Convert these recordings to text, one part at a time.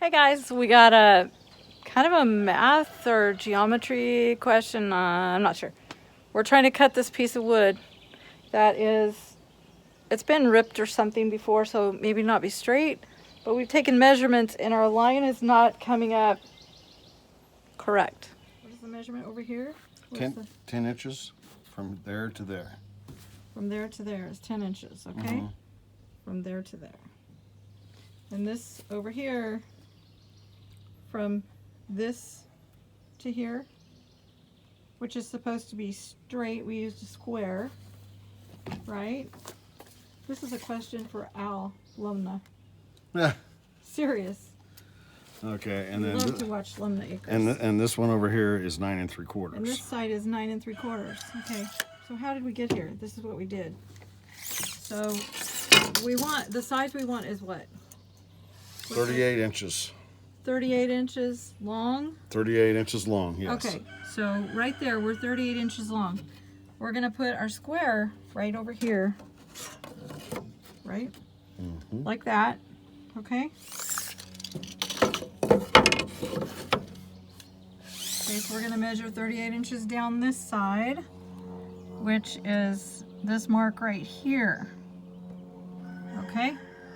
Hey guys, we got a kind of a math or geometry question. I'm not sure. We're trying to cut this piece of wood that it's been ripped or something before, so maybe not be straight, but we've taken measurements and our line is not coming up correct. What is the measurement over here? 10 inches from there to there. From there to there is 10 inches, okay? From there to there. And this over here, from this to here, which is supposed to be straight, we used a square, right? This is a question for Al Lumna. Yeah. Serious. Okay, and I then love to watch Lumna Acres. and this one over here is 9 3/4. And this side is 9 3/4. Okay, so how did we get here? This is what we did. So we want, the size we want is what? 38 inches. 38 inches long. 38 inches long, yes. Okay, so right there, we're 38 inches long. We're gonna put our square right over here, right? Like that, okay? Okay, so we're gonna measure 38 inches down this side, which is this mark right here. Okay,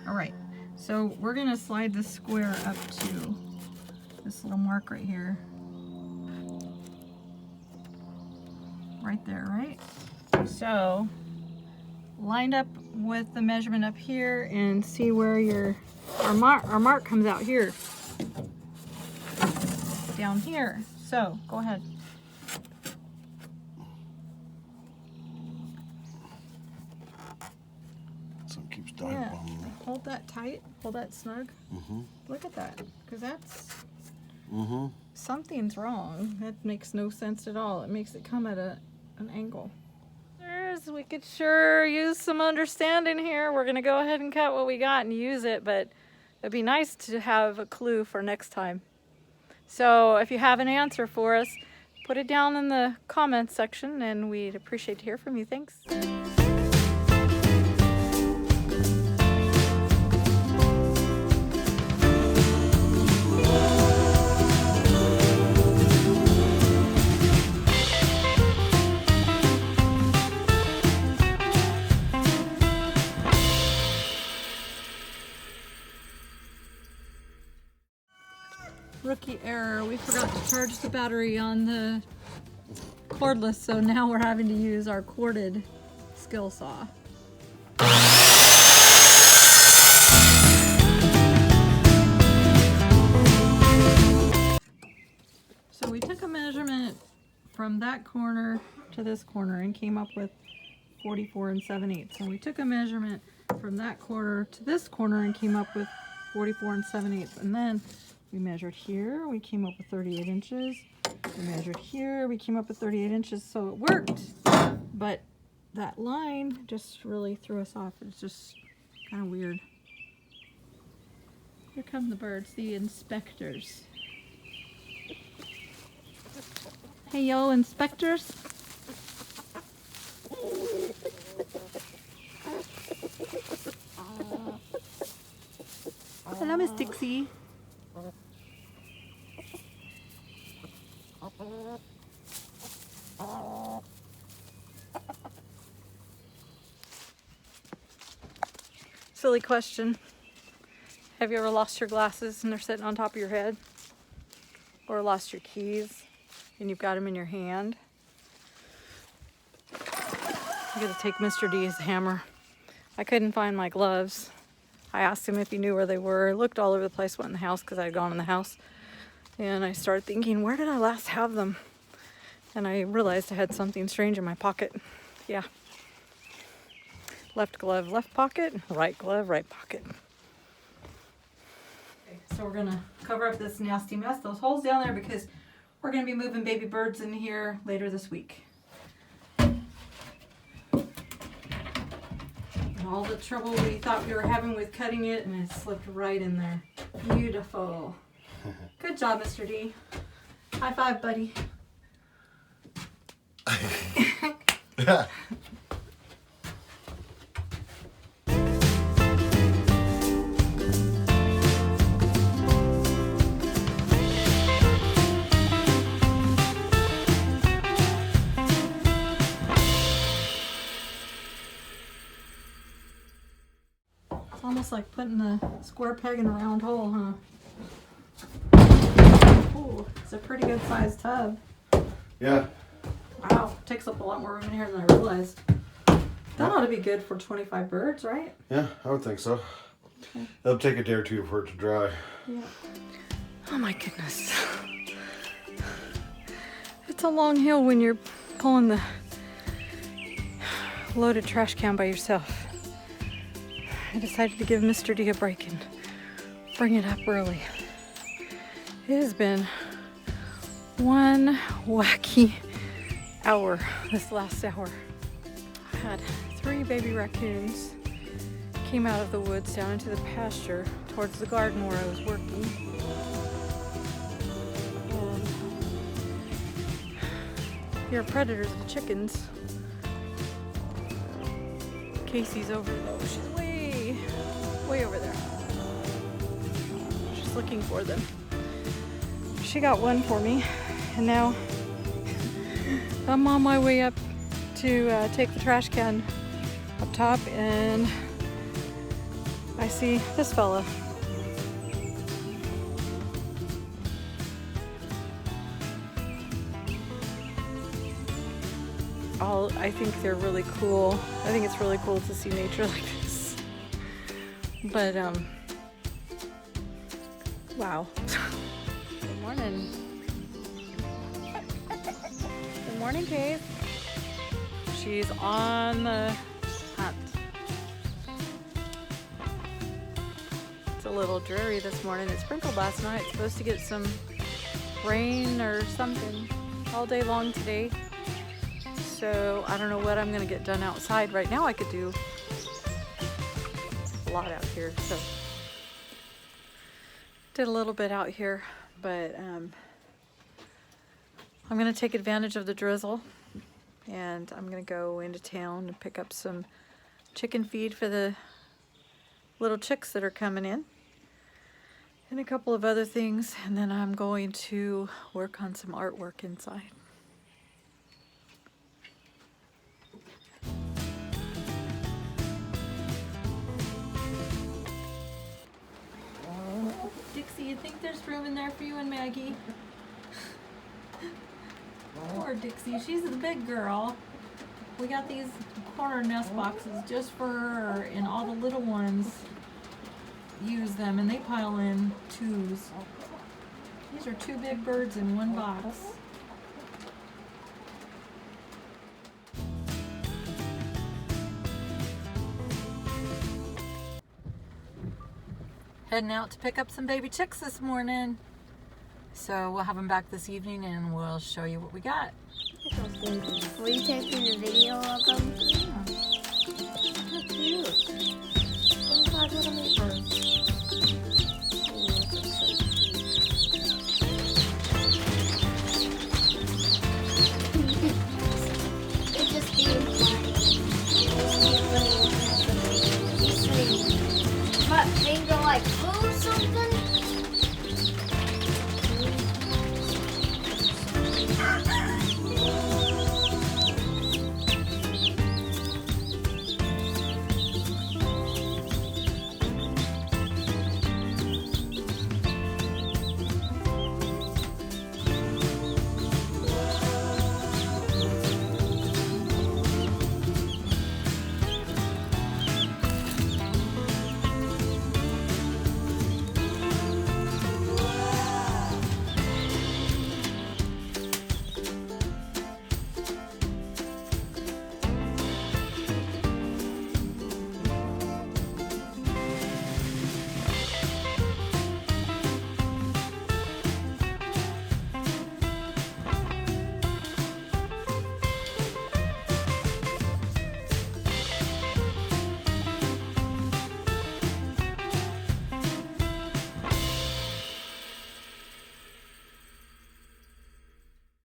all right. So we're gonna slide the square up to this little mark right here. Right there, right? So lined up with the measurement up here and see where our mark comes out here. Down here. So go ahead. Something keeps diving on me. Hold that tight. Hold that snug. Look at that. Because that's... something's wrong. That makes no sense at all. It makes it come at an angle. We could sure use some understanding here. We're going to go ahead and cut what we got and use it, but it'd be nice to have a clue for next time. So if you have an answer for us, put it down in the comments section and we'd appreciate to hear from you. Thanks. Rookie error, we forgot to charge the battery on the cordless, so now we're having to use our corded skill saw. So we took a measurement from that corner to this corner and came up with 44 7/8. And we took a measurement from that corner to this corner and came up with 44 7/8. And then we measured here, we came up with 38 inches. We measured here, we came up with 38 inches, so it worked. But that line just really threw us off. It's just kind of weird. Here come the birds, the inspectors. Hey, yo, inspectors. Hello, Miss Dixie. Silly question. Have you ever lost your glasses and they're sitting on top of your head? Or lost your keys and you've got them in your hand? I gotta take Mr. D's hammer. I couldn't find my gloves. I asked him if he knew where they were. I looked all over the place, went in the house because I had gone in the house. And I started thinking, where did I last have them? And I realized I had something strange in my pocket. Yeah. Left glove, left pocket. Right glove, right pocket. Okay, so we're gonna cover up this nasty mess, those holes down there, because we're gonna be moving baby birds in here later this week. And all the trouble we thought we were having with cutting it, and it slipped right in there. Beautiful. Good job, Mr. D. High five, buddy. just like putting a square peg in a round hole, huh? Ooh, it's a pretty good sized tub. Yeah. Wow, takes up a lot more room in here than I realized. That ought to be good for 25 birds, right? Yeah, I would think so. Okay. It'll take a day or two for it to dry. Yeah. Oh my goodness. It's a long hill when you're pulling the loaded trash can by yourself. I decided to give Mr. D a break and bring it up early. It has been one wacky hour this last hour. I had 3 baby raccoons came out of the woods down into the pasture towards the garden where I was working. And here are predators of the chickens. Casey's over though. She's way over there. She's looking for them. She got one for me, and now I'm on my way up to take the trash can up top, and I see this fella. I think they're really cool. I think it's really cool to see nature like this. But wow. Good morning. Good morning, Kate. She's on the hunt. It's a little dreary this morning. It sprinkled last night. It's supposed to get some rain or something all day long today. So I don't know what I'm gonna get done outside. Right now I could do a lot out here. So did a little bit out here, but I'm gonna take advantage of the drizzle, and I'm gonna go into town and pick up some chicken feed for the little chicks that are coming in, and a couple of other things, and then I'm going to work on some artwork inside. Dixie, you think there's room in there for you and Maggie? Poor Dixie, she's the big girl. We got these corner nest boxes just for her, and all the little ones use them, and they pile in 2s. These are 2 big birds in one box. Heading out to pick up some baby chicks this morning. So we'll have them back this evening and we'll show you what we got. Were you taking a video of them? Yeah. How cute. 25 little meat birds.